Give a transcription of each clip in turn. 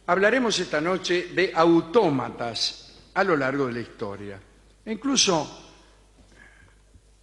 Hablaremos esta noche de autómatas a lo largo de la historia, e incluso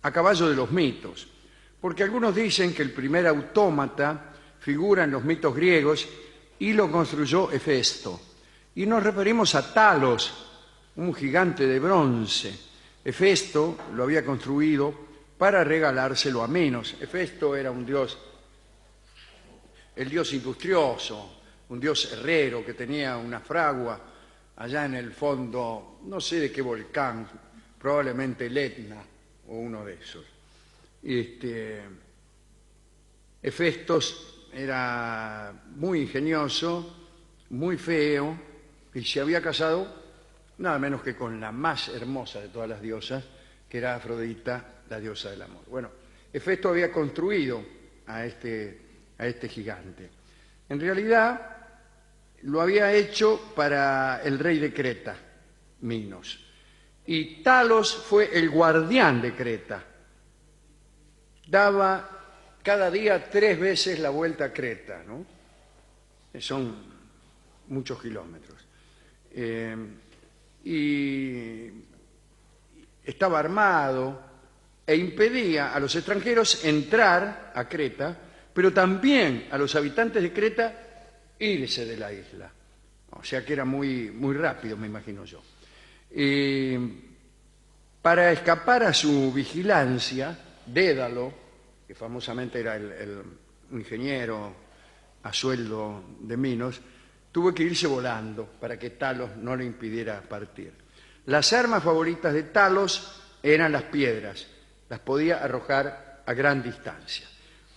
a caballo de los mitos, porque algunos dicen que el primer autómata figura en los mitos griegos y lo construyó Hefesto. Y nos referimos a Talos, un gigante de bronce. Hefesto lo había construido para regalárselo a Minos. Hefesto era un dios, el dios industrioso, un dios herrero que tenía una fragua allá en el fondo, no sé de qué volcán, probablemente el Etna o uno de esos. Hefestos era muy ingenioso, muy feo, y se había casado nada menos que con la más hermosa de todas las diosas, que era Afrodita, la diosa del amor. Bueno, Hefesto había construido a este gigante. En realidad, lo había hecho para el rey de Creta, Minos. Y Talos fue el guardián de Creta. Daba cada día 3 veces la vuelta a Creta, ¿no? Son muchos kilómetros. Y estaba armado e impedía a los extranjeros entrar a Creta, pero también a los habitantes de Creta irse de la isla. O sea que era muy, muy rápido, me imagino yo. Para escapar a su vigilancia, Dédalo, que famosamente era el ingeniero a sueldo de Minos, tuvo que irse volando para que Talos no le impidiera partir. Las armas favoritas de Talos eran las piedras, las podía arrojar a gran distancia.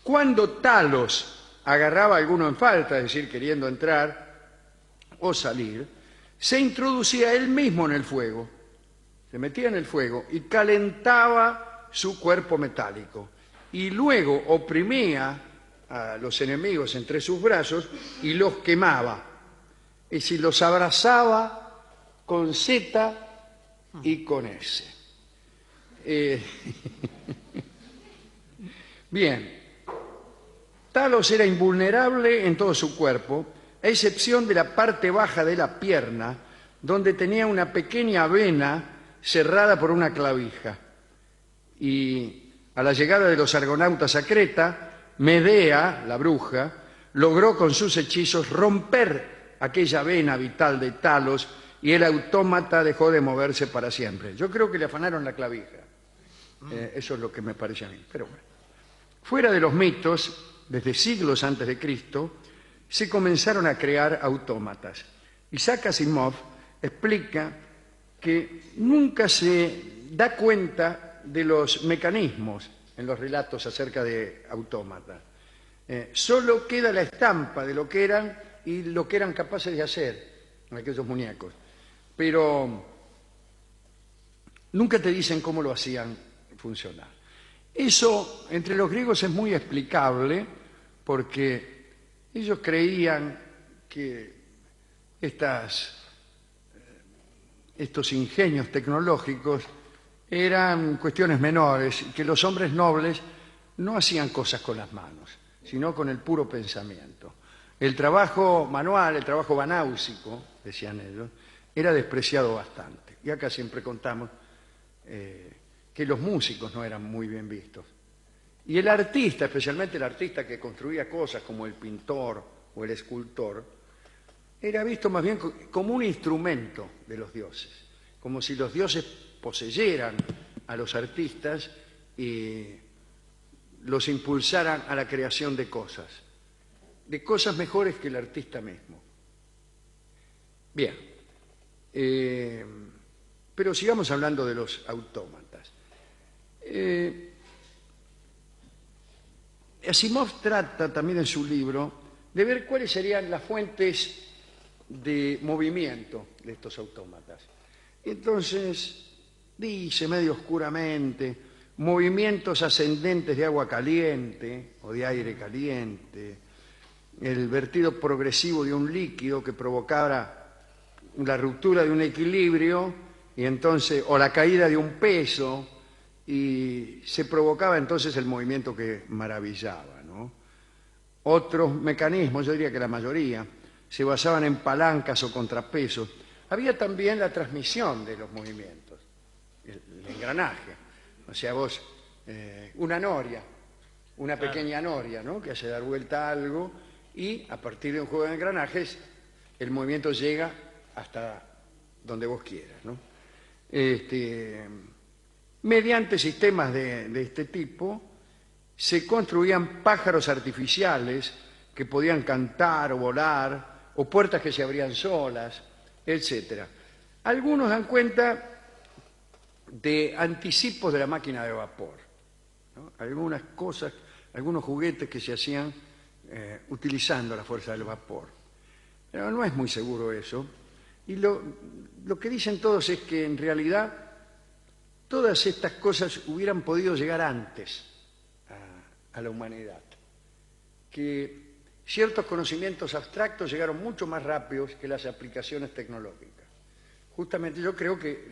Cuando Talos agarraba a alguno en falta, es decir, queriendo entrar o salir, se introducía él mismo en el fuego, se metía en el fuego y calentaba su cuerpo metálico y luego oprimía a los enemigos entre sus brazos y los quemaba. Es decir, los abrazaba con Z y con S. Bien, Talos era invulnerable en todo su cuerpo, a excepción de la parte baja de la pierna, donde tenía una pequeña vena cerrada por una clavija. Y a la llegada de los argonautas a Creta, Medea, la bruja, logró con sus hechizos romper aquella vena vital de Talos y el autómata dejó de moverse para siempre. Yo creo que le afanaron la clavija. Eso es lo que me parece a mí. Pero bueno. Fuera de los mitos, desde siglos antes de Cristo, se comenzaron a crear autómatas. Isaac Asimov explica que nunca se da cuenta de los mecanismos en los relatos acerca de autómatas. Solo queda la estampa de lo que eran y lo que eran capaces de hacer aquellos muñecos. Pero nunca te dicen cómo lo hacían funcionar. Eso entre los griegos es muy explicable porque ellos creían que estos ingenios tecnológicos eran cuestiones menores, que los hombres nobles no hacían cosas con las manos, sino con el puro pensamiento. El trabajo manual, el trabajo banáusico, decían ellos, era despreciado bastante. Y acá siempre contamos que los músicos no eran muy bien vistos. Y el artista, especialmente el artista que construía cosas como el pintor o el escultor, era visto más bien como un instrumento de los dioses, como si los dioses poseyeran a los artistas y los impulsaran a la creación de cosas mejores que el artista mismo. Bien, pero sigamos hablando de los autómatas. Asimov trata también en su libro de ver cuáles serían las fuentes de movimiento de estos autómatas. Entonces, dice medio oscuramente, movimientos ascendentes de agua caliente o de aire caliente, el vertido progresivo de un líquido que provocara la ruptura de un equilibrio y entonces, o la caída de un peso, y se provocaba entonces el movimiento que maravillaba, ¿no? Otros mecanismos, yo diría que la mayoría, se basaban en palancas o contrapesos. Había también la transmisión de los movimientos, el engranaje. O sea, vos, una noria, una pequeña noria, ¿no?, que hace dar vuelta a algo, y a partir de un juego de engranajes el movimiento llega hasta donde vos quieras, ¿no? Mediante sistemas de este tipo se construían pájaros artificiales que podían cantar o volar, o puertas que se abrían solas, etc. Algunos dan cuenta de anticipos de la máquina de vapor, ¿no? Algunas cosas, algunos juguetes que se hacían utilizando la fuerza del vapor. Pero no es muy seguro eso. Y lo que dicen todos es que en realidad todas estas cosas hubieran podido llegar antes a la humanidad. Que ciertos conocimientos abstractos llegaron mucho más rápidos que las aplicaciones tecnológicas. Justamente yo creo que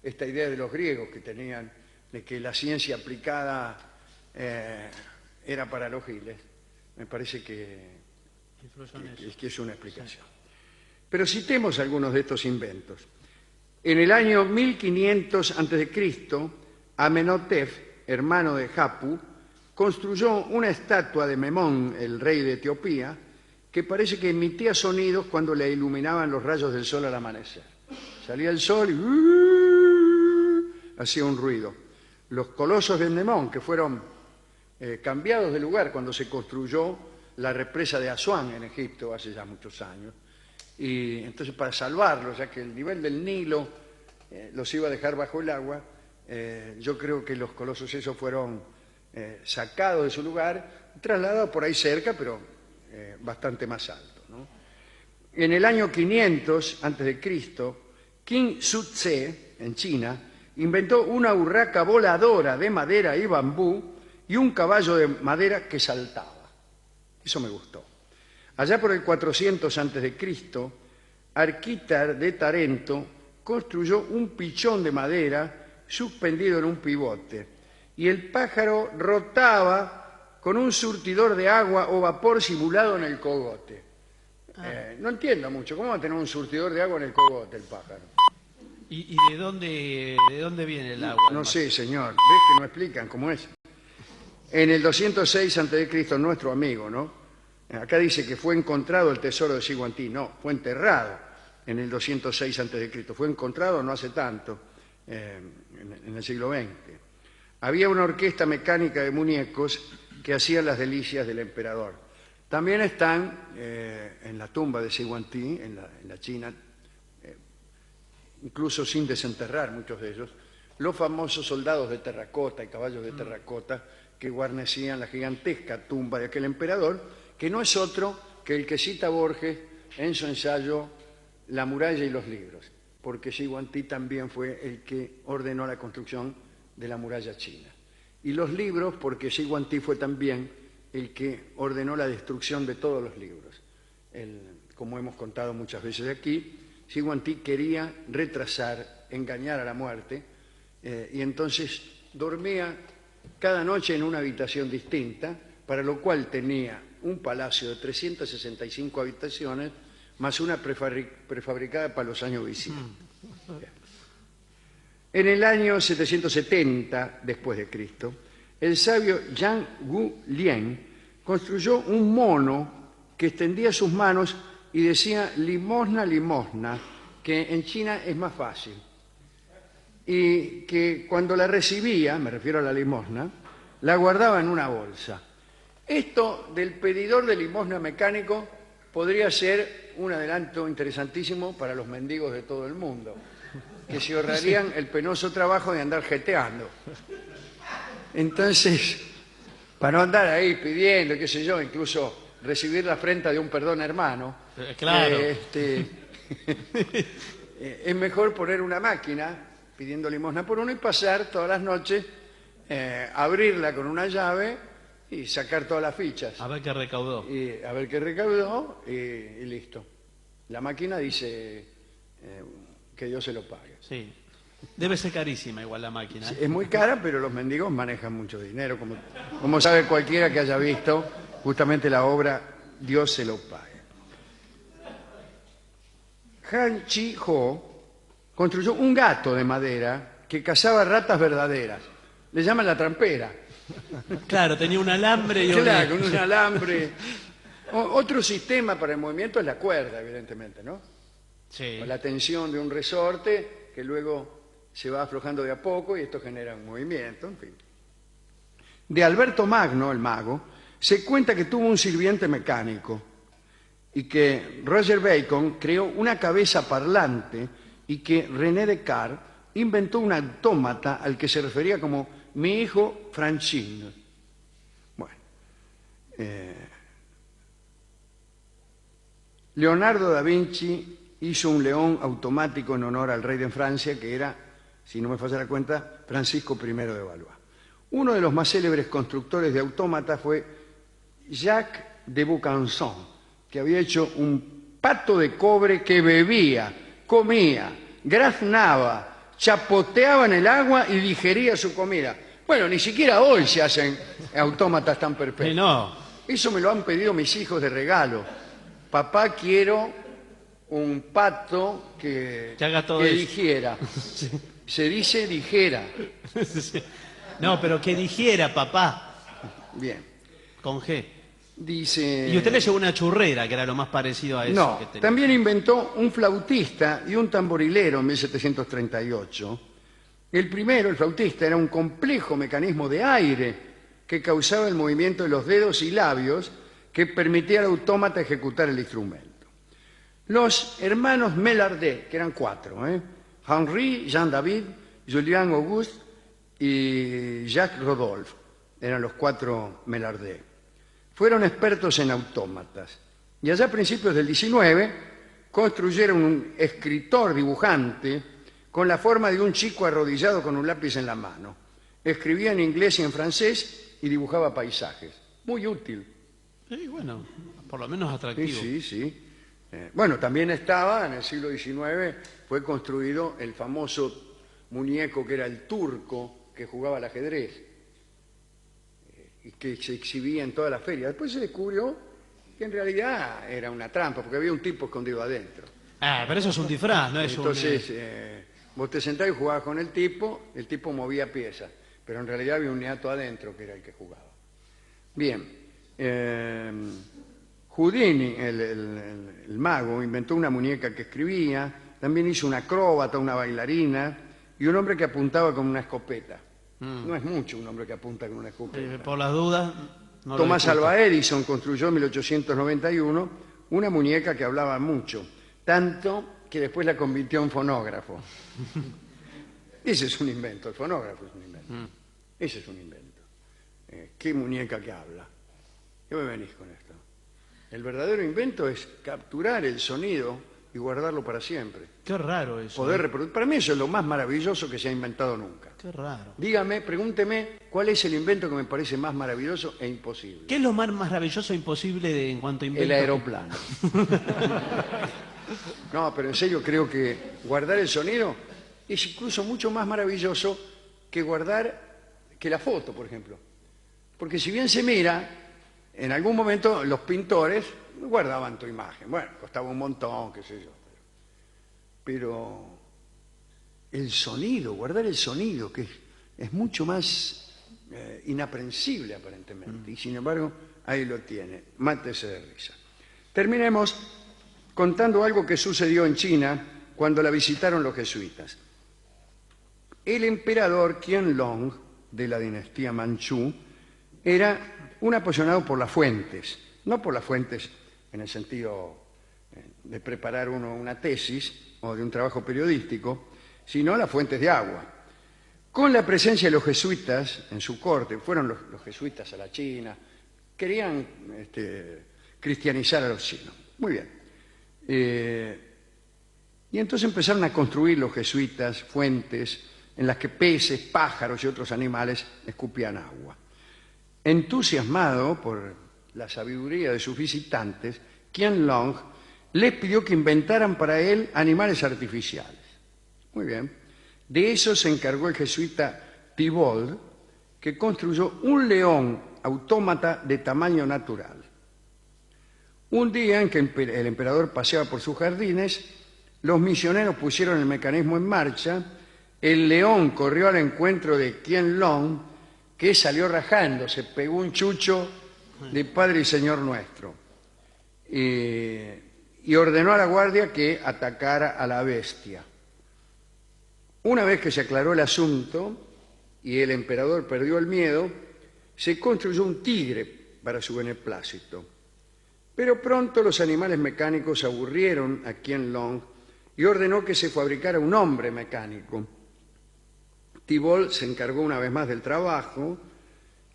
esta idea de los griegos que tenían de que la ciencia aplicada era para los giles, me parece que es una explicación. Pero citemos algunos de estos inventos. En el año 1500 a.C., Amenhotep, hermano de Hapu, construyó una estatua de Memón, el rey de Etiopía, que parece que emitía sonidos cuando le iluminaban los rayos del sol al amanecer. Salía el sol y hacía un ruido. Los colosos de Memón, que fueron cambiados de lugar cuando se construyó la represa de Asuán en Egipto hace ya muchos años, y entonces para salvarlos, ya que el nivel del Nilo los iba a dejar bajo el agua, yo creo que los colosos esos fueron sacados de su lugar, trasladados por ahí cerca, pero bastante más alto, ¿no? En el año 500 a.C., Qin Shi Huang, en China, inventó una urraca voladora de madera y bambú y un caballo de madera que saltaba. Eso me gustó. Allá por el 400 a.C., Arquítar de Tarento construyó un pichón de madera suspendido en un pivote, y el pájaro rotaba con un surtidor de agua o vapor simulado en el cogote. No entiendo mucho, ¿cómo va a tener un surtidor de agua en el cogote el pájaro? ¿Y de dónde viene el agua? No sé, señor, ¿ves que no explican cómo es? En el 206 a.C., nuestro amigo, ¿no? Acá dice que fue encontrado el tesoro de Siguantí. No, fue enterrado en el 206 a.C. Fue encontrado no hace tanto, en el siglo XX. Había una orquesta mecánica de muñecos que hacía las delicias del emperador. También están en la tumba de Siguantí, en la China, incluso sin desenterrar muchos de ellos, los famosos soldados de terracota y caballos de terracota que guarnecían la gigantesca tumba de aquel emperador, que no es otro que el que cita Borges en su ensayo La muralla y los libros, porque Siguantí también fue el que ordenó la construcción de la muralla china. Y los libros, porque Siguantí fue también el que ordenó la destrucción de todos los libros. Como hemos contado muchas veces aquí, Siguantí quería retrasar, engañar a la muerte, y entonces dormía cada noche en una habitación distinta, para lo cual tenía un palacio de 365 habitaciones, más una prefabricada para los años bisiesto. En el año 770 después de Cristo, el sabio Yang Wu Lien construyó un mono que extendía sus manos y decía limosna, limosna, que en China es más fácil. Y que cuando la recibía, me refiero a la limosna, la guardaba en una bolsa. Esto del pedidor de limosna mecánico podría ser un adelanto interesantísimo para los mendigos de todo el mundo, que se ahorrarían el penoso trabajo de andar jeteando. Entonces, para no andar ahí pidiendo, qué sé yo, incluso recibir la afrenta de un perdón hermano, claro. Es mejor poner una máquina pidiendo limosna por uno y pasar todas las noches, abrirla con una llave y sacar todas las fichas. A ver qué recaudó. Y a ver qué recaudó y listo. La máquina dice que Dios se lo pague. Sí. Debe ser carísima igual la máquina. Sí, es muy cara, pero los mendigos manejan mucho dinero, como sabe cualquiera que haya visto justamente la obra Dios se lo pague. Han Chi-ho construyó un gato de madera que cazaba ratas verdaderas. Le llaman la trampera. Claro, tenía un alambre y Claro, con un alambre. Otro sistema para el movimiento es la cuerda, evidentemente, ¿no? Sí. Con la tensión de un resorte que luego se va aflojando de a poco y esto genera un movimiento, en fin. De Alberto Magno, el mago, se cuenta que tuvo un sirviente mecánico y que Roger Bacon creó una cabeza parlante y que René Descartes inventó un autómata al que se refería como mi hijo Francine. Bueno, Leonardo da Vinci hizo un león automático en honor al rey de Francia, que era, si no me falla la cuenta, Francisco I de Valois. Uno de los más célebres constructores de autómatas fue Jacques de Vaucanson, que había hecho un pato de cobre que bebía, comía, graznaba, chapoteaba en el agua y digería su comida. Bueno, ni siquiera hoy se hacen autómatas tan perfectos. No. Eso me lo han pedido mis hijos de regalo. Papá, quiero un pato que haga todo que eso. digiera. Se dice dijera. No, pero que dijera, papá, Bien. con G. Dice... Y usted le llevó una churrera, que era lo más parecido a eso. No, que tenía. también inventó un flautista y un tamborilero en 1738. El primero, el flautista, era un complejo mecanismo de aire que causaba el movimiento de los dedos y labios que permitía al autómata ejecutar el instrumento. Los hermanos Melardet, que eran cuatro, Henri, Jean-David, Julien Auguste y Jacques Rodolphe, eran los cuatro Melardet. Fueron expertos en autómatas y allá a principios del 19 construyeron un escritor dibujante con la forma de un chico arrodillado con un lápiz en la mano. Escribía en inglés y en francés y dibujaba paisajes. Muy útil. Sí, bueno, por lo menos atractivo. Sí. Bueno, también estaba, en el siglo XIX, fue construido el famoso muñeco que era el turco, que jugaba al ajedrez y que se exhibía en toda la feria. Después se descubrió que en realidad era una trampa, porque había un tipo escondido adentro. Ah, pero eso es un disfraz, no es Entonces, vos te sentabas y jugabas con el tipo movía piezas, pero en realidad había un niato adentro que era el que jugaba. Bien, Houdini, el mago, inventó una muñeca que escribía, también hizo una acróbata, una bailarina y un hombre que apuntaba con una escopeta. No es mucho un hombre que apunta con una escopeta. por las dudas... no lo Thomas discuto. Alva Edison construyó en 1891 una muñeca que hablaba mucho, tanto que después la convirtió en fonógrafo. Ese es un invento, el fonógrafo es un invento. Ese es un invento. ¿Qué muñeca que habla? ¿Qué me venís con esto? El verdadero invento es capturar el sonido y guardarlo para siempre. Qué raro eso. Poder reproducir. Para mí eso es lo más maravilloso que se ha inventado nunca. Qué raro. Dígame, pregúnteme, ¿cuál es el invento que me parece más maravilloso e imposible? ¿Qué es lo más maravilloso e imposible en cuanto a invento? El aeroplano. No, pero en serio creo que guardar el sonido es incluso mucho más maravilloso que la foto, por ejemplo. Porque si bien se mira, en algún momento los pintores guardaban tu imagen. Bueno, costaba un montón, qué sé yo. Pero el sonido, guardar el sonido, que es mucho más inaprensible aparentemente. Y sin embargo, ahí lo tiene. Mátese de risa. Terminemos contando algo que sucedió en China cuando la visitaron los jesuitas. El emperador Qianlong, de la dinastía Manchú, era un apasionado por las fuentes, no por las fuentes en el sentido de preparar uno una tesis o de un trabajo periodístico, sino las fuentes de agua. Con la presencia de los jesuitas en su corte, fueron los jesuitas a la China, querían cristianizar a los chinos. Muy bien. Y entonces empezaron a construir los jesuitas fuentes en las que peces, pájaros y otros animales escupían agua. Entusiasmado por la sabiduría de sus visitantes, Qianlong les pidió que inventaran para él animales artificiales. Muy bien. De eso se encargó el jesuita Thibault, que construyó un león autómata de tamaño natural. Un día en que el emperador paseaba por sus jardines, Los misioneros pusieron el mecanismo en marcha. El león corrió al encuentro de Qianlong, que salió rajando, se pegó un chucho de Padre y Señor Nuestro. Y ordenó a la guardia que atacara a la bestia. Una vez que se aclaró el asunto y el emperador perdió el miedo, se construyó un tigre para su beneplácito. Pero pronto los animales mecánicos aburrieron a Qianlong y ordenó que se fabricara un hombre mecánico. Thibault se encargó una vez más del trabajo.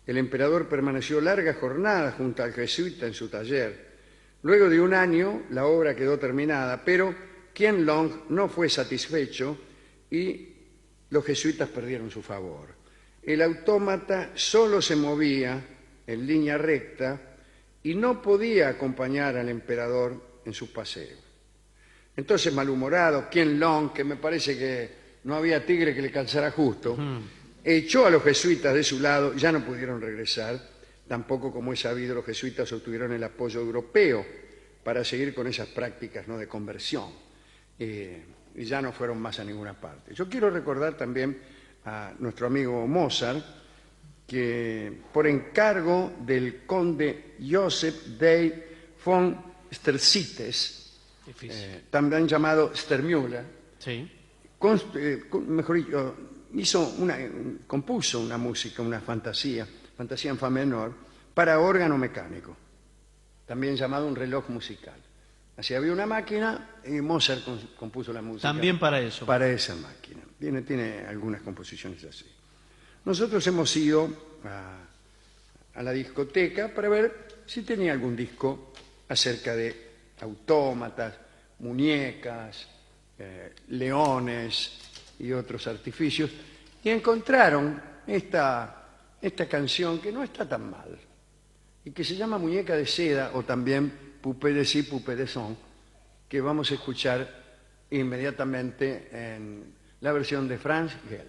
El emperador permaneció largas jornadas junto al jesuita en su taller. Luego de un año la obra quedó terminada, pero Qianlong no fue satisfecho y los jesuitas perdieron su favor. El autómata solo se movía en línea recta y no podía acompañar al emperador en sus paseos. Entonces, malhumorado, Qianlong, que me parece que no había tigre que le calzara justo, echó a los jesuitas de su lado. Ya no pudieron regresar. Tampoco, como es sabido, los jesuitas obtuvieron el apoyo europeo para seguir con esas prácticas, ¿no?, de conversión. Y ya no fueron más a ninguna parte. Yo quiero recordar también a nuestro amigo Mozart, que por encargo del conde Joseph Day von Sterzites, también llamado Stermüller, Sí. mejor dicho, compuso una música, una fantasía en fa menor, para órgano mecánico, también llamado un reloj musical. Así había una máquina y Mozart compuso la música. También para eso. Para esa máquina. Tiene algunas composiciones así. Nosotros hemos ido a la discoteca para ver si tenía algún disco acerca de autómatas, muñecas, leones y otros artificios, y encontraron esta canción que no está tan mal y que se llama Muñeca de Seda, o también Poupée de ci, Poupée de son, que vamos a escuchar inmediatamente en la versión de Franz Gell.